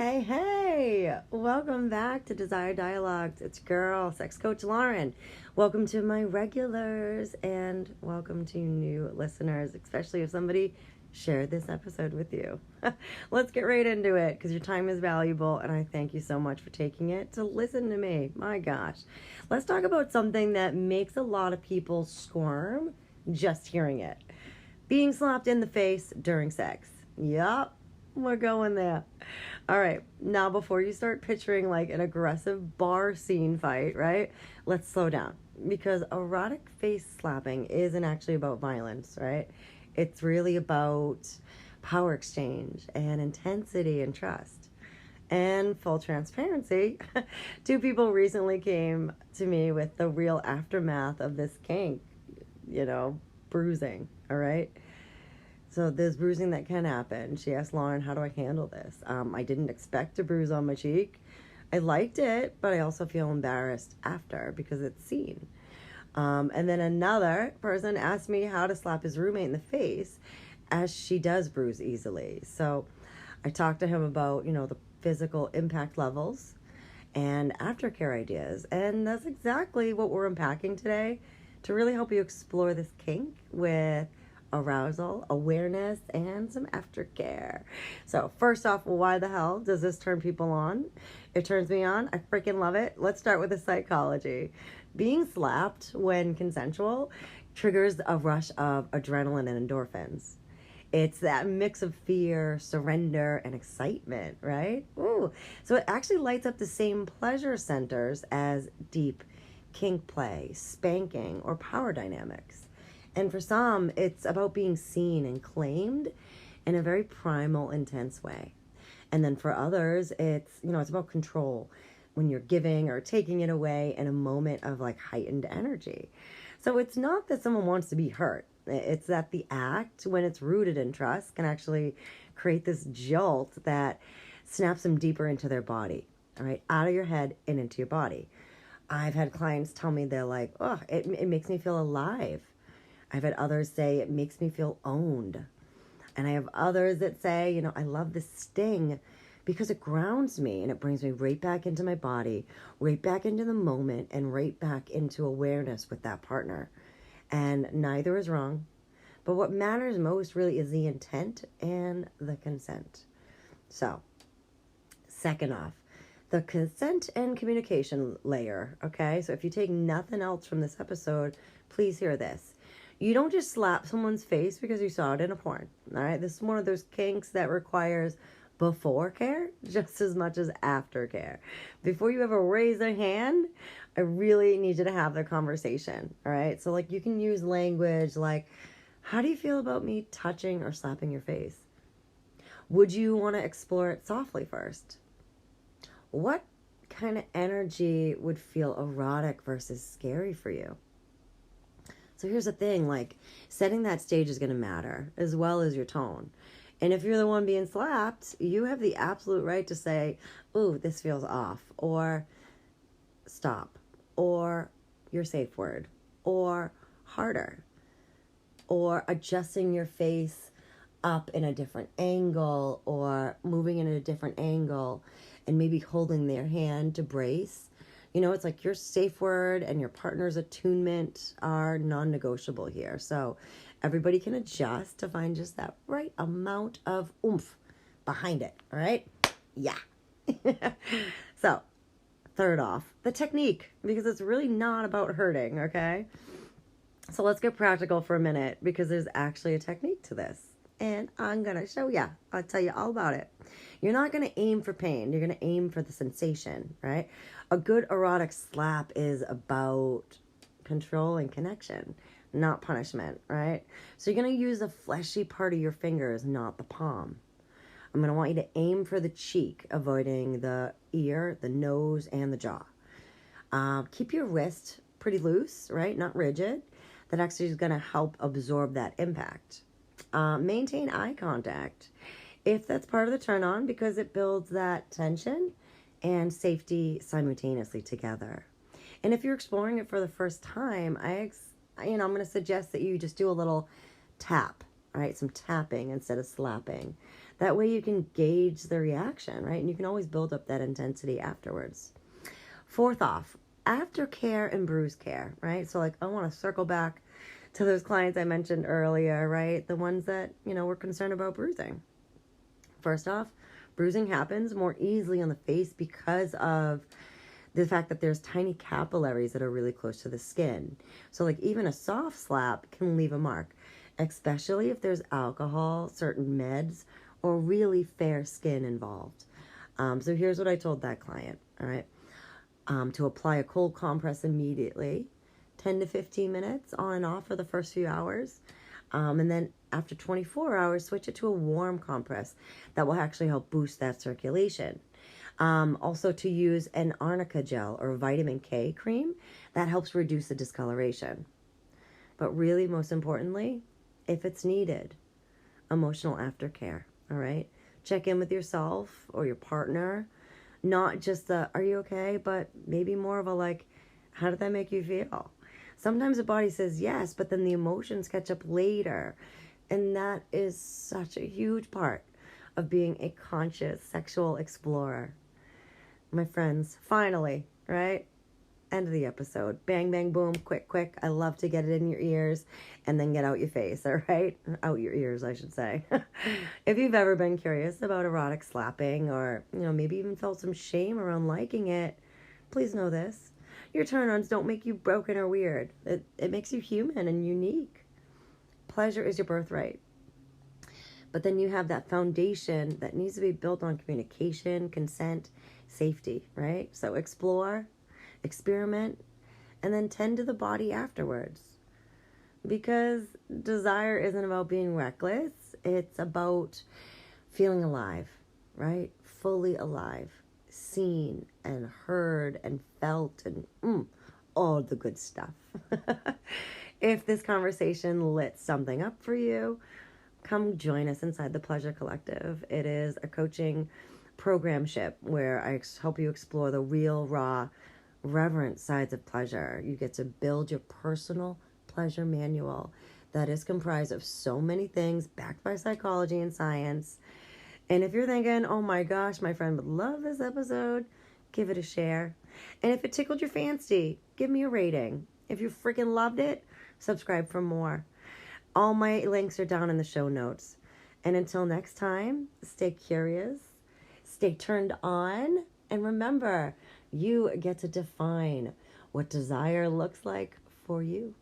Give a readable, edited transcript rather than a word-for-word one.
Hey, hey! Welcome back to Desire Dialogues. It's girl, sex coach Lauren. Welcome to my regulars and welcome to new listeners, especially if somebody shared this episode with you. Let's get right into it because your time is valuable and I thank you so much for taking it to listen to me. My gosh. Let's talk about something that makes a lot of people squirm just hearing it. Being slapped in the face during sex. Yup. We're going there. All right. Now, before you start picturing like an aggressive bar scene fight, right? Let's slow down because erotic face slapping isn't actually about violence, right? It's really about power exchange and intensity and trust. And full transparency, two people recently came to me with the real aftermath of this kink, bruising, all right? So there's bruising that can happen. She asked Lauren, how do I handle this? I didn't expect a bruise on my cheek. I liked it, but I also feel embarrassed after because it's seen. And then another person asked me how to slap his roommate in the face as she does bruise easily. So I talked to him about, the physical impact levels and aftercare ideas. And that's exactly what we're unpacking today to really help you explore this kink with arousal, awareness, and some aftercare. So first off, why the hell does this turn people on? It turns me on. I freaking love it. Let's start with the psychology. Being slapped when consensual triggers a rush of adrenaline and endorphins. It's that mix of fear, surrender, and excitement, right? Ooh. So it actually lights up the same pleasure centers as deep kink play, spanking, or power dynamics. And for some, it's about being seen and claimed in a very primal, intense way. And then for others, it's about control when you're giving or taking it away in a moment of like heightened energy. So it's not that someone wants to be hurt. It's that the act, when it's rooted in trust, can actually create this jolt that snaps them deeper into their body, all right, out of your head and into your body. I've had clients tell me they're like, oh, it makes me feel alive. I've had others say it makes me feel owned. And I have others that say, I love the sting because it grounds me and it brings me right back into my body, right back into the moment, and right back into awareness with that partner. And neither is wrong. But what matters most really is the intent and the consent. So, second off, the consent and communication layer, okay? So if you take nothing else from this episode, please hear this. You don't just slap someone's face because you saw it in a porn, all right? This is one of those kinks that requires before care just as much as after care. Before you ever raise a hand, I really need you to have the conversation, all right? So, you can use language like, how do you feel about me touching or slapping your face? Would you want to explore it softly first? What kind of energy would feel erotic versus scary for you? So here's the thing, setting that stage is going to matter as well as your tone. And if you're the one being slapped, you have the absolute right to say, ooh, this feels off, or stop, or your safe word, or harder, or adjusting your face up in a different angle, or moving in a different angle, and maybe holding their hand to brace. It's like your safe word and your partner's attunement are non-negotiable here. So everybody can adjust to find just that right amount of oomph behind it. All right? Yeah. So third off, the technique, because it's really not about hurting, okay? So let's get practical for a minute because there's actually a technique to this. And I'm going to show you. I'll tell you all about it. You're not going to aim for pain. You're going to aim for the sensation, right? A good erotic slap is about control and connection, not punishment, right? So you're going to use the fleshy part of your fingers, not the palm. I'm going to want you to aim for the cheek, avoiding the ear, the nose, and the jaw. Keep your wrist pretty loose, right? Not rigid. That actually is going to help absorb that impact. Maintain eye contact if that's part of the turn on because it builds that tension and safety simultaneously together. And if you're exploring it for the first time, I'm going to suggest that you just do a little tap, all right? Some tapping instead of slapping. That way you can gauge the reaction, right? And you can always build up that intensity afterwards. Fourth off, aftercare and bruise care, right? So like I want to circle back to those clients I mentioned earlier, right? The ones that, were concerned about bruising. First off, bruising happens more easily on the face because of the fact that there's tiny capillaries that are really close to the skin. So like even a soft slap can leave a mark, especially if there's alcohol, certain meds, or really fair skin involved. So here's what I told that client, all right? To apply a cold compress immediately, 10 to 15 minutes on and off for the first few hours. And then after 24 hours, switch it to a warm compress that will actually help boost that circulation. Also to use an arnica gel or vitamin K cream that helps reduce the discoloration. But really, most importantly, if it's needed, emotional aftercare, all right? Check in with yourself or your partner. Not just the, are you okay? But maybe more of a like, how did that make you feel? Sometimes the body says yes, but then the emotions catch up later. And that is such a huge part of being a conscious sexual explorer. My friends, finally, right? End of the episode. Bang, bang, boom, quick, quick. I love to get it in your ears and then get out your face, all right? Out your ears, I should say. If you've ever been curious about erotic slapping or, maybe even felt some shame around liking it, please know this. Your turn-ons don't make you broken or weird. It makes you human and unique. Pleasure is your birthright. But then you have that foundation that needs to be built on communication, consent, safety, right? So explore, experiment, and then tend to the body afterwards. Because desire isn't about being reckless. It's about feeling alive, right? Fully alive. Seen and heard and felt and all the good stuff. If this conversation lit something up for you, come join us inside the Pleasure Collective. It is a coaching programship where I help you explore the real, raw, reverent sides of pleasure. You get to build your personal pleasure manual that is comprised of so many things backed by psychology and science. And if you're thinking, oh my gosh, my friend would love this episode, give it a share. And if it tickled your fancy, give me a rating. If you freaking loved it, subscribe for more. All my links are down in the show notes. And until next time, stay curious, stay turned on, and remember, you get to define what desire looks like for you.